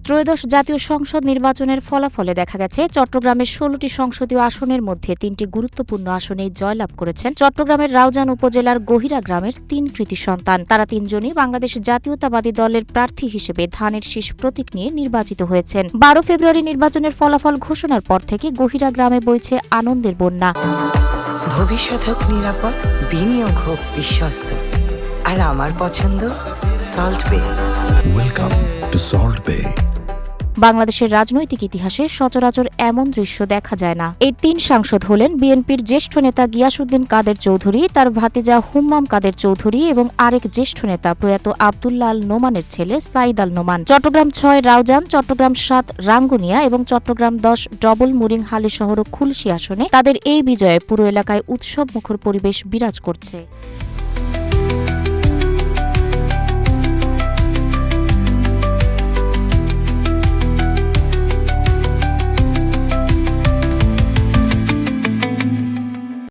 ত্রয়োদশ জাতীয় সংসদ নির্বাচনের ফলাফলে দেখা গেছে চট্টগ্রামের ১৬টি সংসদীয় আসনের মধ্যে ৩টি গুরুত্বপূর্ণ আসনেই জয়লাভ করেছেন চট্টগ্রামের রাউজান উপজেলার গহিরা গ্রামের ৩ কৃতি সন্তান। তারা তিনজনই বাংলাদেশ জাতীয়তাবাদী দলের প্রার্থী হিসেবে ধানের শীষ প্রতীক নিয়ে নির্বাচিত হয়েছেন। ১২ ফেব্রুয়ারি নির্বাচনের ফলাফল ঘোষণার পর থেকে গহিরা গ্রামে বইছে আনন্দের বন্যা। ভবিষ্যৎ হোক নিরাপদ, বিনিয়োগ হোক বিশ্বস্ত, আর আমার পছন্দ সল্ট বে। ওয়েলকাম টু সল্ট বে। বাংলাদেশের রাজনৈতিক ইতিহাসে সচরাচর এমন দৃশ্য দেখা যায় না। এই ৩ সাংসদ হলেন বিএনপির জ্যেষ্ঠ নেতা গিয়াসউদ্দিন কাদের চৌধুরী, তার ভাতিজা হুম্মাম কাদের চৌধুরী এবং আরেক জ্যেষ্ঠ নেতা প্রয়াত আব্দুল্লাহ আল নোমানের ছেলে সাইদ আল নোমান। চট্টগ্রাম ৬ রাউজান, চট্টগ্রাম ৭ রাঙ্গুনিয়া এবং চট্টগ্রাম ১০ ডবল মুরিং হালিশহর ও খুলশী আসনে তাদের এই বিজয়ে পুরো এলাকায় উৎসবমুখর পরিবেশ বিরাজ করছে।